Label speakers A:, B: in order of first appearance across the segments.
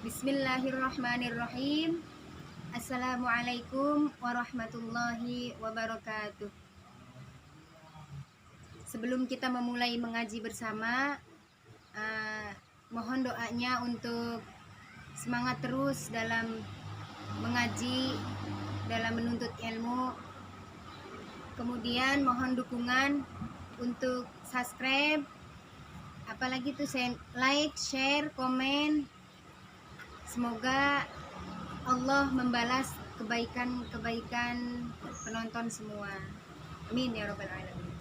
A: Bismillahirrahmanirrahim. Assalamualaikum warahmatullahi wabarakatuh. Sebelum kita memulai mengaji bersama, mohon doanya untuk semangat terus dalam mengaji, dalam menuntut ilmu. Kemudian mohon dukungan untuk subscribe, apalagi tuh like, share, komen. Semoga Allah membalas kebaikan-kebaikan penonton semua. Amin ya rabbal alamin.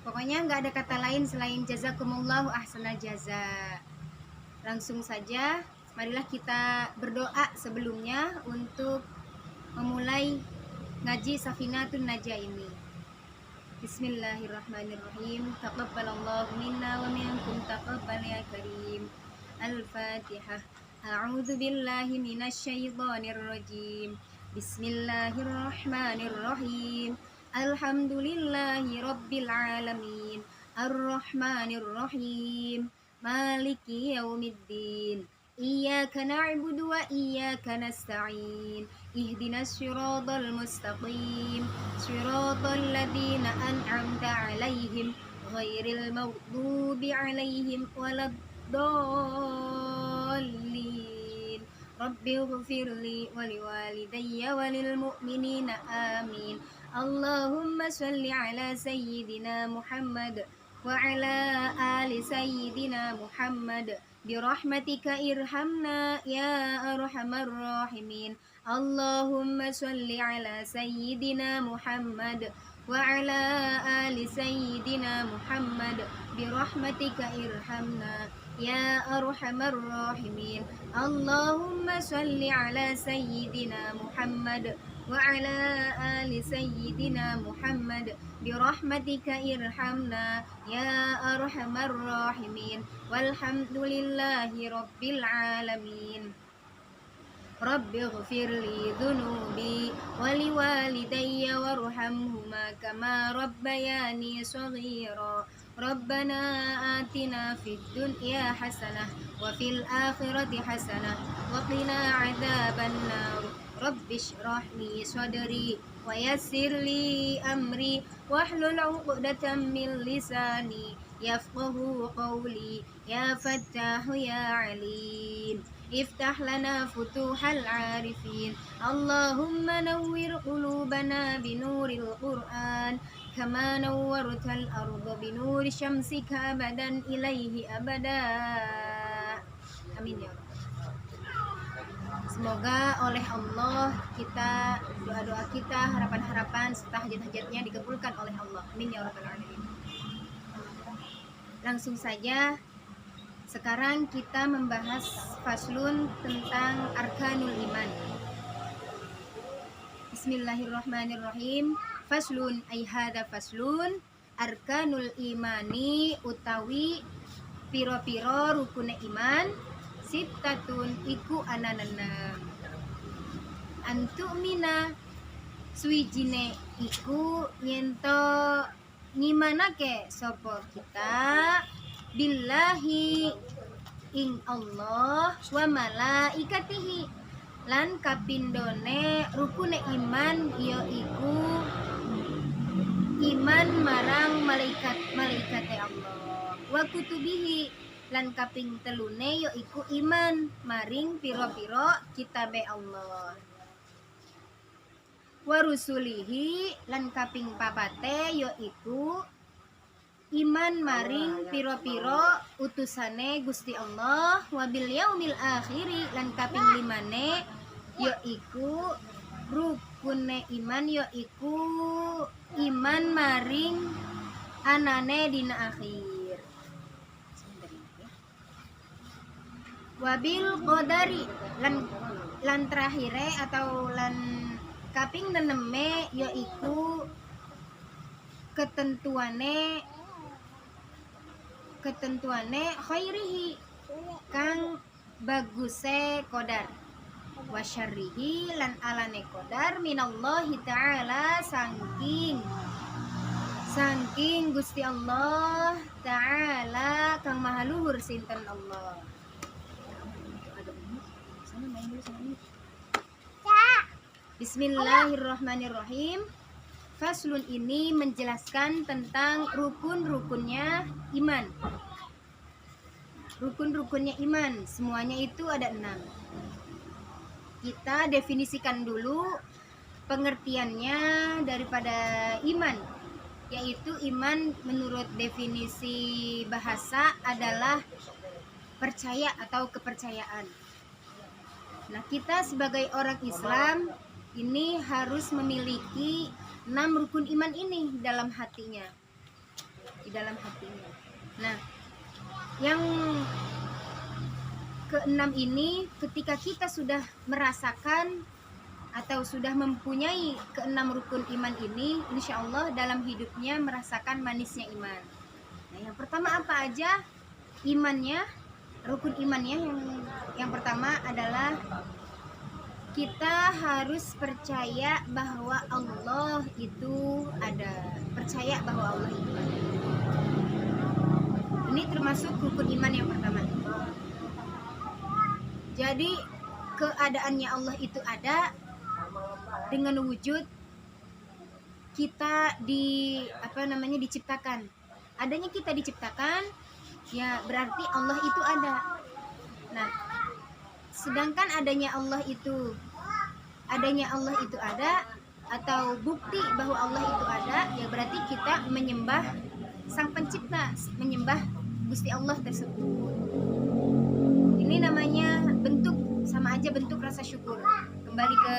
A: Pokoknya nggak ada kata lain selain jazakumullahu ahsanal jaza. Langsung saja, marilah kita berdoa sebelumnya untuk memulai ngaji Safinatun Najah ini. Bismillahirrahmanirrahim. Taqabbalallahu minna wa minkum taqabbal ya karim. Al-Fatihah. A'udzu billahi minasyaitonir rajim. Bismillahirrahmanirrahim. Alhamdulillahi rabbil alamin. Arrahmanir rahim. Maliki yaumiddin. Iyyaka na'budu wa iyyaka nasta'in. Ihdinas siratal mustaqim. Siratal ladzina an'amta 'alaihim ghairil maghdubi 'alaihim waladdallin. Rabbighfirli wa liwalidayya wa lil mu'minina amin. Allahumma shalli ala sayyidina Muhammad wa ala ali sayyidina Muhammad birahmatika irhamna ya arhamar rahimin. Allahumma shalli ala sayyidina Muhammad wa ala ali sayyidina Muhammad birahmatika irhamna ya arhamar rahimin. Allahumma shalli ala sayyidina Muhammad wa ala ali sayyidina Muhammad birahmatika irhamna ya arhamar rahimin. Walhamdulillahi rabbil alamin. Rabbighfirli dhunubi wa liwalidayya warhamhuma kama rabbayani shaghira. Rabbana atina fid dunya hasanah wa fil akhirati hasanah wa qina adzabannar. Rabbi shrah li sadri wa yassir li amri wahlul 'uqdatam min lisani yafqahu qawli. Ya Fattahu ya Alim, iftah lana futuhal arifin. Allahumma nawwir qulubana binuril Qur'an kama nawwartal arda binuri syamsika abadan ilaihi abada. Amin ya Allah. Semoga oleh Allah kita, doa-doa kita, harapan-harapan serta hajat-hajatnya dikabulkan oleh Allah. Amin ya rabbal alamin. Langsung saja, sekarang kita membahas faslun tentang arkanul iman. Bismillahirrahmanirrahim. Faslun ay hada faslun arkanul imani utawi piro-piro rukune iman sittatun iku ananana. Antu'mina suwijine iku nyento ngimanake sopo kita billahi ing Allah wa malaikatihi lan kapindone rukune iman yaiku iman marang malaikat-malaikate Allah, wa kutubihi lan kaping telune yaiku iman maring piro-piro kitabe Allah, wa rusulihi lan kaping papate yaiku iman maring piro-piro utusane Gusti Allah, wabil yaumil akhiri lan kaping limane yaiku rukune iman yaiku iman maring anane dina akhir. Wabil qadari lan terakhire atau lan kaping neneme yaiku ketentuane khairihi kang baguse qadar, wa syarrihi lan alane qadar minallahi ta'ala saking Gusti Allah ta'ala kang maha luhur sinten Allah. Bismillahirrahmanirrahim. Faslun ini menjelaskan tentang rukun-rukunnya iman. Rukun-rukunnya iman, semuanya itu ada 6. Kita definisikan dulu pengertiannya daripada iman, yaitu iman menurut definisi bahasa adalah percaya atau kepercayaan. Nah, kita sebagai orang Islam ini harus memiliki 6 rukun iman ini dalam hatinya. Di dalam hatinya. Nah, yang ke-6 ini ketika kita sudah merasakan atau sudah mempunyai ke-6 rukun iman ini, insya Allah dalam hidupnya merasakan manisnya iman. Nah, yang pertama apa aja imannya, rukun imannya? Yang pertama adalah kita harus percaya bahwa Allah itu ada. Percaya bahwa Allah itu ada. Ini termasuk rukun iman yang pertama. Jadi keadaannya Allah itu ada dengan wujud kita diciptakan. Adanya kita diciptakan, ya berarti Allah itu ada. Nah, sedangkan adanya Allah itu ada atau bukti bahwa Allah itu ada, ya berarti kita menyembah Sang Pencipta, menyembah Gusti Allah tersebut. Ini namanya bentuk, sama aja bentuk rasa syukur. Kembali ke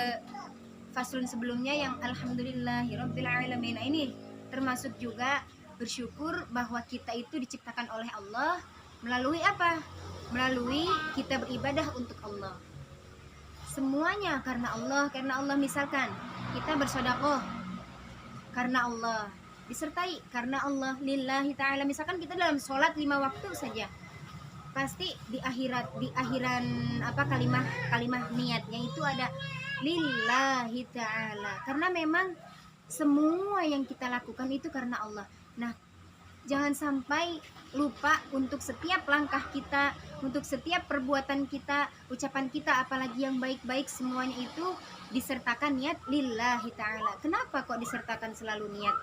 A: faslun sebelumnya yang alhamdulillahirabbil alamin. Nah, ini termasuk juga bersyukur bahwa kita itu diciptakan oleh Allah melalui apa? Melalui kita beribadah untuk Allah. Semuanya karena Allah. Misalkan kita bersedekah karena Allah, disertai karena Allah, lillahi ta'ala. Misalkan kita dalam sholat 5 waktu saja, pasti di akhiran kalimah niatnya itu ada lillahi ta'ala, karena memang semua yang kita lakukan itu karena Allah. Nah, jangan sampai lupa untuk setiap langkah kita, untuk setiap perbuatan kita, ucapan kita, apalagi yang baik-baik, semuanya itu disertakan niat lillahi ta'ala. Kenapa kok disertakan selalu niat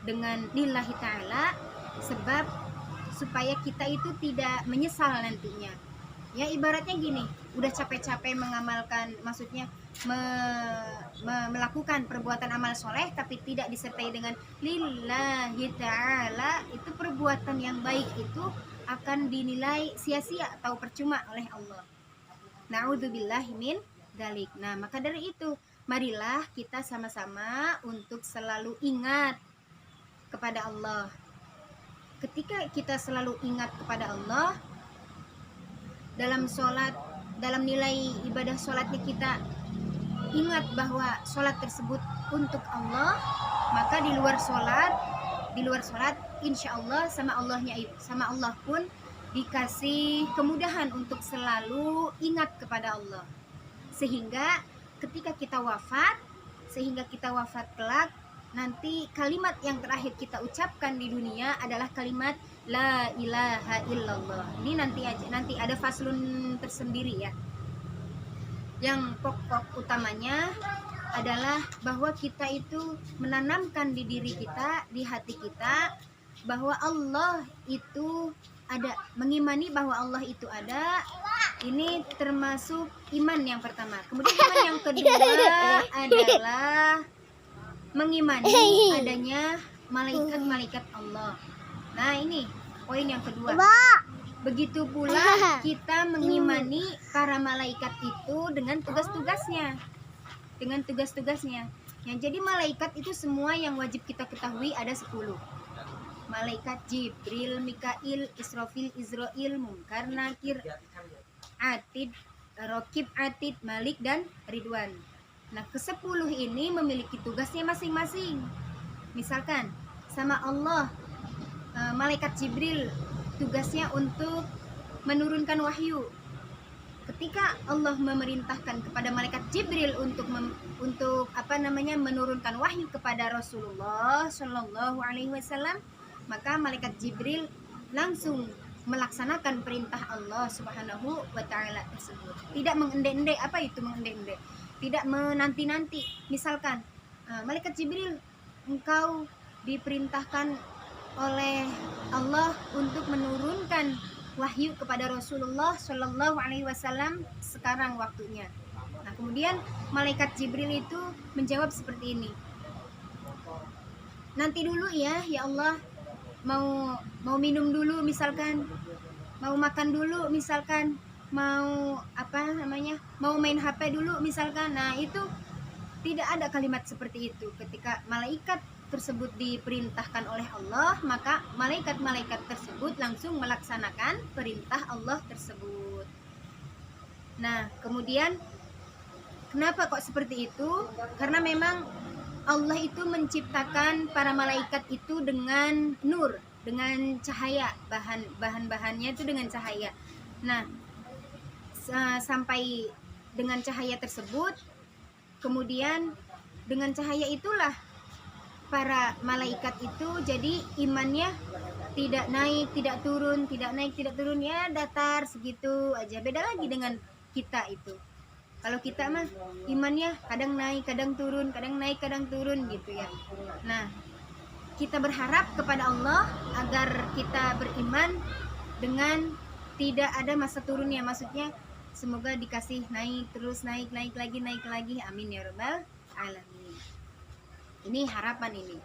A: dengan lillahi ta'ala? Sebab supaya kita itu tidak menyesal nantinya. Ya, ibaratnya gini, udah capek-capek mengamalkan, maksudnya melakukan perbuatan amal soleh tapi tidak disertai dengan lillahi ta'ala, itu perbuatan yang baik itu akan dinilai sia-sia atau percuma oleh Allah. Na'udzubillahi min dzalik. Nah, maka dari itu marilah kita sama-sama untuk selalu ingat kepada Allah. Ketika kita selalu ingat kepada Allah dalam sholat, dalam nilai ibadah sholatnya kita ingat bahwa sholat tersebut untuk Allah, maka di luar sholat insya Allah sama Allah pun dikasih kemudahan untuk selalu ingat kepada Allah, sehingga ketika kita wafat kelak, nanti kalimat yang terakhir kita ucapkan di dunia adalah kalimat la ilaha illallah. Ini nanti ada faslun tersendiri ya. Yang pokok utamanya adalah bahwa kita itu menanamkan di diri kita, di hati kita, bahwa Allah itu ada, mengimani bahwa Allah itu ada. Ini termasuk iman yang pertama. Kemudian iman yang kedua adalah mengimani adanya malaikat-malaikat Allah. Nah, ini poin yang kedua. Begitu pula kita mengimani para malaikat itu dengan tugas-tugasnya. Ya, jadi malaikat itu semua yang wajib kita ketahui ada 10. Malaikat Jibril, Mikail, Israfil, Izrail, Munkar, Nakir, Atid, Rokib, Atid, Malik, dan Ridwan. Nah, ke-10 ini memiliki tugasnya masing-masing. Misalkan sama Allah, malaikat Jibril tugasnya untuk menurunkan wahyu. Ketika Allah memerintahkan kepada malaikat Jibril untuk menurunkan wahyu kepada Rasulullah Shallallahu Alaihi Wasallam, maka malaikat Jibril langsung melaksanakan perintah Allah Subhanahu wa taala tersebut. Tidak mengende-ende. Apa itu mengende-ende? Tidak menanti-nanti. Misalkan malaikat Jibril, engkau diperintahkan oleh Allah untuk menurunkan wahyu kepada Rasulullah Shallallahu Alaihi Wasallam, sekarang waktunya. Nah, kemudian malaikat Jibril itu menjawab seperti ini, nanti dulu ya Allah, mau minum dulu misalkan, mau makan dulu misalkan, mau mau main HP dulu misalkan. Nah, itu tidak ada kalimat seperti itu. Ketika malaikat tersebut diperintahkan oleh Allah, maka malaikat-malaikat tersebut langsung melaksanakan perintah Allah tersebut. Nah, kemudian kenapa kok seperti itu? Karena memang Allah itu menciptakan para malaikat itu dengan nur, dengan cahaya, bahan-bahannya itu dengan cahaya. Nah, sampai dengan cahaya tersebut, kemudian dengan cahaya itulah para malaikat itu jadi imannya tidak naik, tidak turun, tidak naik, tidak turun, ya datar segitu aja. Beda lagi dengan kita itu. Kalau kita mah imannya kadang naik, kadang turun, kadang naik, kadang turun gitu ya. Nah, kita berharap kepada Allah agar kita beriman dengan tidak ada masa turunnya. Maksudnya semoga dikasih naik terus, naik lagi. Amin ya rabbal alamin. Ini harapan ini.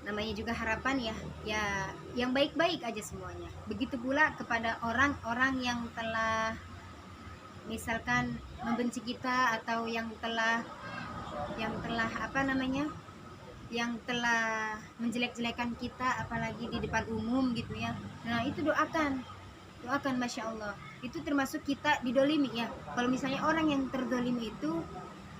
A: Namanya juga harapan ya yang baik-baik aja semuanya. Begitu pula kepada orang-orang yang telah misalkan membenci kita, atau yang telah yang telah menjelek-jelekan kita, apalagi di depan umum gitu ya. Nah, itu doakan, Masya Allah. Itu termasuk kita didolimi ya. Kalau misalnya orang yang terdolimi itu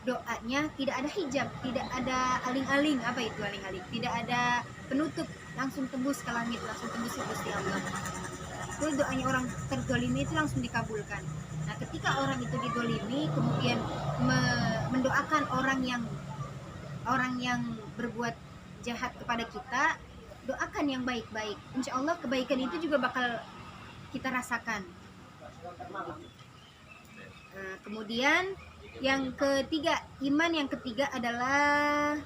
A: doanya tidak ada hijab, tidak ada aling-aling. Apa itu aling-aling? Tidak ada penutup, langsung tembus ke langit, langsung tembus ke Gusti Allah. Itu doanya orang terdolimi itu langsung dikabulkan. Nah, ketika orang itu didolimi, kemudian mendoakan orang yang berbuat jahat kepada kita, doakan yang baik-baik. Insya Allah kebaikan itu juga bakal kita rasakan. Nah, kemudian yang ketiga, iman yang ketiga adalah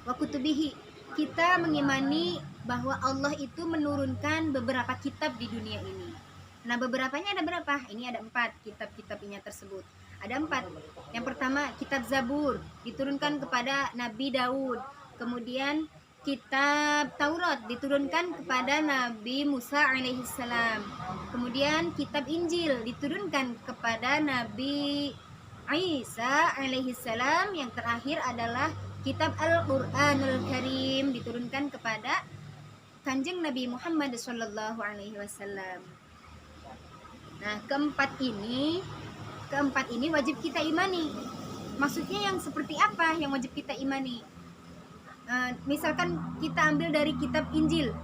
A: wakutubihi. Kita mengimani bahwa Allah itu menurunkan beberapa kitab di dunia ini. Nah, beberapanya ada berapa? Ini ada 4 kitab-kitabnya tersebut. Ada 4. Yang pertama, kitab Zabur diturunkan kepada Nabi Daud. Kemudian kitab Taurat diturunkan kepada Nabi Musa alaihissalam. Kemudian kitab Injil diturunkan kepada Nabi Isa alaihissalam. Yang terakhir adalah kitab Al-Qur'anul Karim diturunkan kepada Kanjeng Nabi Muhammad sallallahu alaihi wasallam. Nah, keempat ini wajib kita imani. Maksudnya yang seperti apa yang wajib kita imani? Misalkan kita ambil dari kitab Injil.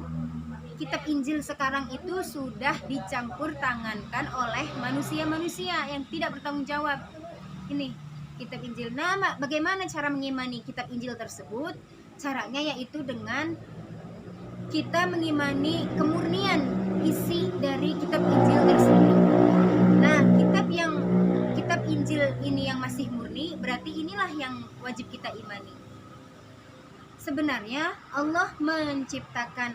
A: Kitab Injil sekarang itu sudah dicampur tangankan oleh manusia-manusia yang tidak bertanggung jawab. Ini kitab Injil. Nah, bagaimana cara mengimani kitab Injil tersebut? Caranya yaitu dengan kita mengimani kemurnian isi dari kitab Injil tersebut. Nah, kitab Injil ini yang masih murni, berarti inilah yang wajib kita imani. Sebenarnya Allah menciptakan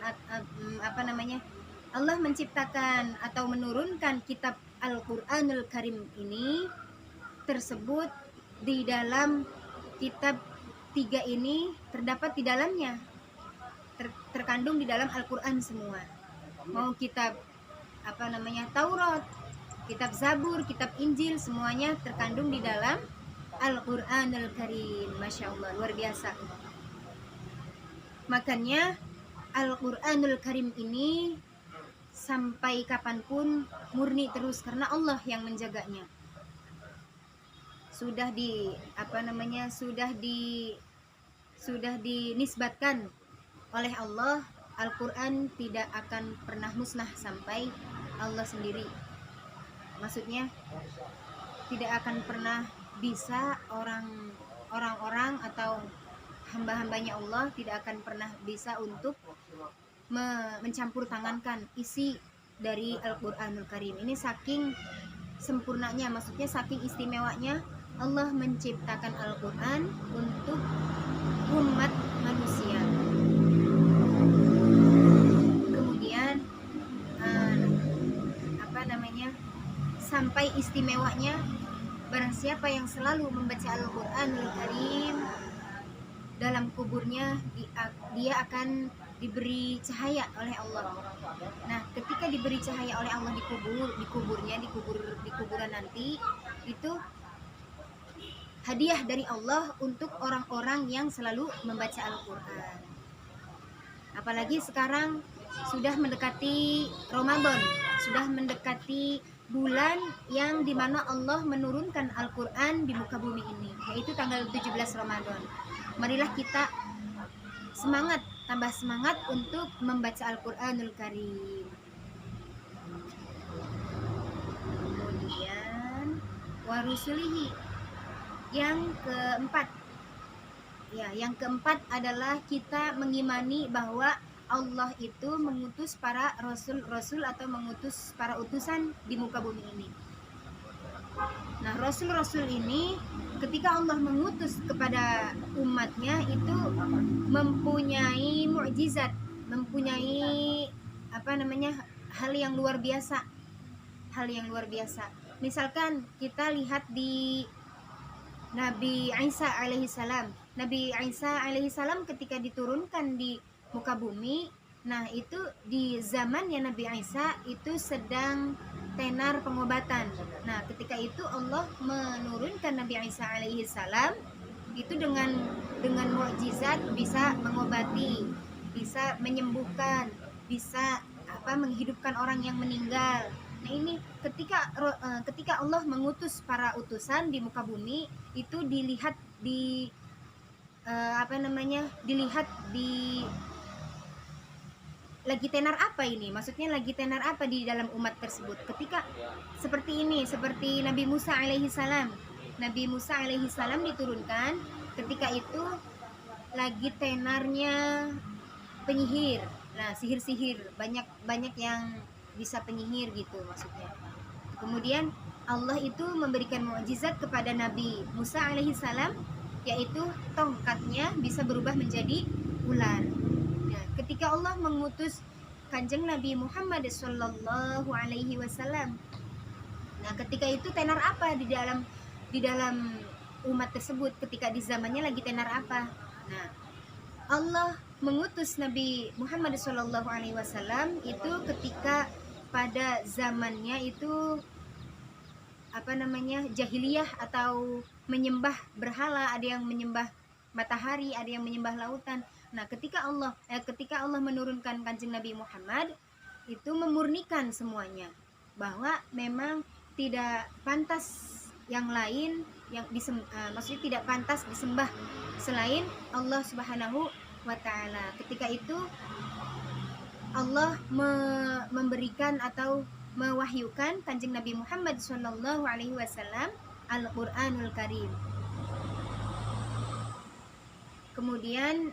A: Allah menciptakan atau menurunkan kitab Al-Qur'anul Karim ini tersebut di dalam kitab 3 ini terdapat di dalamnya, terkandung di dalam Al-Qur'an semua. Mau kitab Taurat, kitab Zabur, kitab Injil, semuanya terkandung di dalam Al-Qur'anul Karim. Masya Allah, luar biasa. Makanya Al-Qur'anul Karim ini sampai kapanpun murni terus, karena Allah yang menjaganya. Sudah dinisbatkan oleh Allah, Al-Quran tidak akan pernah musnah sampai Allah sendiri. Maksudnya tidak akan pernah bisa orang-orang atau hamba-hambanya Allah tidak akan pernah bisa untuk mencampur tangankan isi dari Al-Qur'anul Karim. Ini saking sempurnanya, maksudnya saking istimewanya Allah menciptakan Al-Qur'an untuk umat manusia. Kemudian sampai istimewanya, barang siapa yang selalu membaca Al-Qur'anul Karim dalam kuburnya, dia akan diberi cahaya oleh Allah. Nah, ketika diberi cahaya oleh Allah di kuburan nanti, itu hadiah dari Allah untuk orang-orang yang selalu membaca Al-Qur'an. Apalagi sekarang sudah mendekati Ramadan, sudah mendekati bulan yang dimana Allah menurunkan Al-Quran di muka bumi ini, yaitu tanggal 17 Ramadan. Marilah kita semangat, tambah semangat untuk membaca Al-Quranul Karim. Kemudian warusulihi, yang keempat, yang keempat adalah kita mengimani bahwa Allah itu mengutus para rasul-rasul atau mengutus para utusan di muka bumi ini. Nah, rasul-rasul ini ketika Allah mengutus kepada umatnya itu mempunyai mukjizat, mempunyai hal yang luar biasa. Misalkan kita lihat di Nabi Isa alaihissalam. Nabi Isa alaihissalam ketika diturunkan di muka bumi, nah itu di zamannya Nabi Isa itu sedang tenar pengobatan. Nah, ketika itu Allah menurunkan Nabi Isa alaihissalam itu dengan mukjizat bisa mengobati, bisa menyembuhkan, bisa menghidupkan orang yang meninggal. Nah, ini ketika Allah mengutus para utusan di muka bumi itu dilihat di lagi tenar apa ini? Maksudnya lagi tenar apa di dalam umat tersebut? Ketika seperti ini, seperti Nabi Musa alaihissalam. Nabi Musa alaihissalam diturunkan ketika itu lagi tenarnya penyihir. Nah, sihir-sihir, banyak yang bisa penyihir gitu maksudnya. Kemudian Allah itu memberikan mukjizat kepada Nabi Musa alaihissalam, yaitu tongkatnya bisa berubah menjadi ular. Nah, ketika Allah mengutus Kanjeng Nabi Muhammad sallallahu alaihi wasallam, nah ketika itu tenar apa di dalam umat tersebut, ketika di zamannya lagi tenar apa? Nah, Allah mengutus Nabi Muhammad sallallahu alaihi wasallam itu ketika pada zamannya itu jahiliyah atau menyembah berhala, ada yang menyembah matahari, ada yang menyembah lautan. Nah, ketika Allah menurunkan Kanjeng Nabi Muhammad itu memurnikan semuanya, bahwa memang tidak pantas yang lain maksudnya tidak pantas disembah selain Allah Subhanahu wa taala. Ketika itu Allah memberikan atau mewahyukan Kanjeng Nabi Muhammad sallallahu alaihi wasallam Al-Qur'anul Karim. Kemudian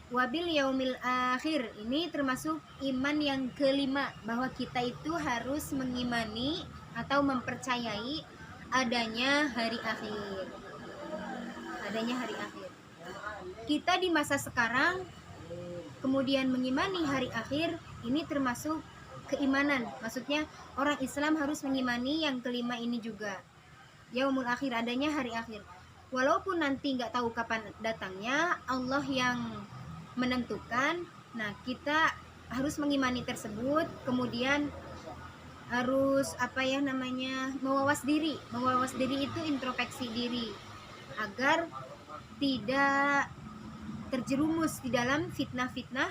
A: wabil yaumil akhir, ini termasuk iman yang kelima, bahwa kita itu harus mengimani atau mempercayai adanya hari akhir. Kita di masa sekarang kemudian mengimani hari akhir, ini termasuk keimanan. Maksudnya orang Islam harus mengimani yang kelima ini juga, yaumul akhir, adanya hari akhir. Walaupun nanti nggak tahu kapan datangnya, Allah yang menentukan. Nah, kita harus mengimani tersebut, kemudian harus mewawas diri itu introspeksi diri agar tidak terjerumus di dalam fitnah-fitnah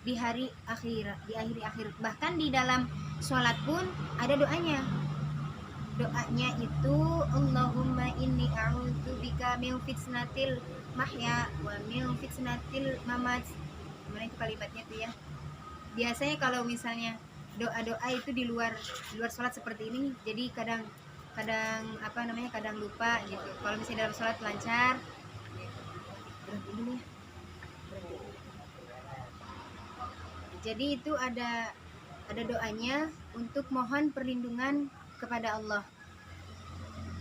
A: di hari akhir. Bahkan di dalam sholat pun ada doanya itu Allahumma inni a'udzubika min fitnatil mahya wa min fitnatil mamat. Gimana itu kalimatnya tuh ya? Biasanya kalau misalnya doa-doa itu di luar sholat seperti ini, jadi kadang lupa gitu. Kalau misalnya dalam sholat lancar, berhenti dulu ya. Jadi itu ada doanya untuk mohon perlindungan kepada Allah,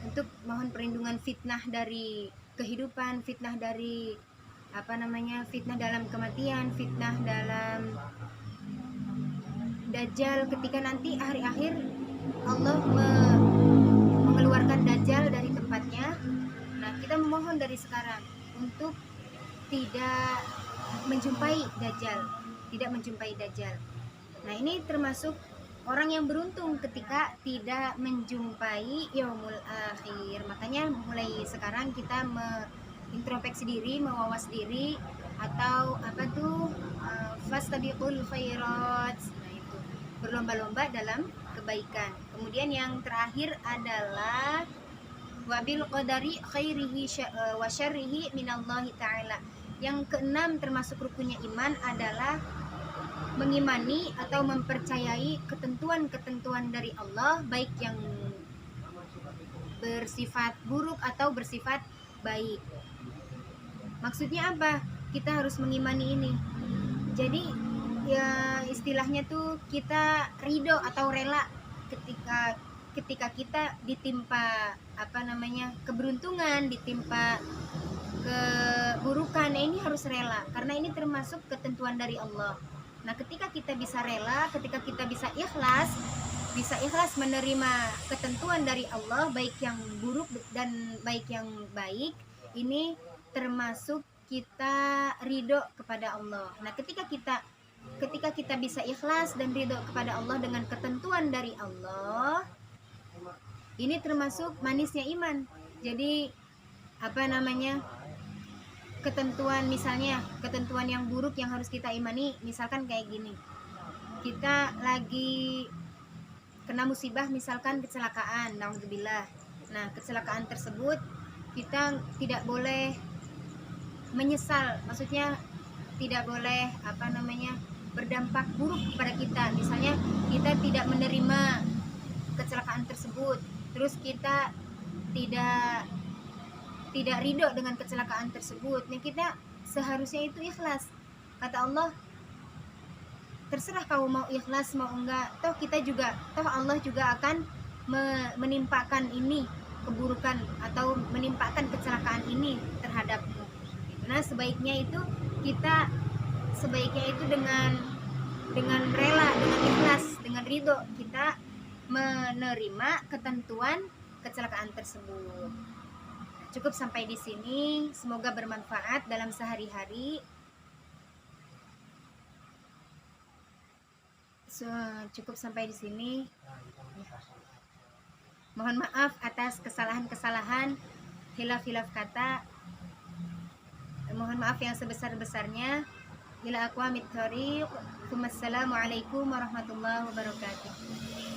A: untuk mohon perlindungan fitnah dari kehidupan, fitnah dari fitnah dalam kematian, fitnah dalam dajjal, ketika nanti hari akhir Allah mengeluarkan dajjal dari tempatnya. Nah, kita memohon dari sekarang untuk tidak menjumpai dajjal, tidak menjumpai dajjal. Nah, ini termasuk orang yang beruntung ketika tidak menjumpai yaumul akhir. Makanya mulai sekarang kita introspeksi diri, mewawas diri, atau fastabiqul khairat. Nah, itu berlomba-lomba dalam kebaikan. Kemudian yang terakhir adalah wabil qadari khairihi wa syarrihi minallahi ta'ala. Yang keenam termasuk rukunnya iman adalah mengimani atau mempercayai ketentuan-ketentuan dari Allah, baik yang bersifat buruk atau bersifat baik. Maksudnya apa? Kita harus mengimani ini. Jadi ya istilahnya tuh kita ridho atau rela ketika kita ditimpa keberuntungan, ditimpa keburukan. Ini harus rela karena ini termasuk ketentuan dari Allah. Nah, ketika kita bisa rela, ketika kita bisa ikhlas menerima ketentuan dari Allah, baik yang buruk dan baik yang baik, ini termasuk kita ridho kepada Allah. Nah, ketika kita bisa ikhlas dan ridho kepada Allah dengan ketentuan dari Allah, ini termasuk manisnya iman. Jadi ketentuan yang buruk yang harus kita imani, misalkan kayak gini, kita lagi kena musibah, misalkan kecelakaan, naudzubillah. Nah, kecelakaan tersebut kita tidak boleh menyesal, maksudnya tidak boleh berdampak buruk kepada kita. Misalnya kita tidak menerima kecelakaan tersebut, terus kita tidak ridho dengan kecelakaan tersebut. Nah, kita seharusnya itu ikhlas. Kata Allah, terserah kamu mau ikhlas mau enggak, toh Allah juga akan menimpakan ini keburukan atau menimpakan kecelakaan ini terhadapmu. Nah, sebaiknya itu dengan rela, dengan ikhlas, dengan ridho kita menerima ketentuan kecelakaan tersebut. Cukup sampai di sini, semoga bermanfaat dalam sehari-hari. Cukup sampai di sini. Mohon maaf atas kesalahan-kesalahan, hilaf-hilaf kata. Mohon maaf yang sebesar-besarnya. Ila aqwamit thoriq. Wassalamualaikum warahmatullahi wabarakatuh.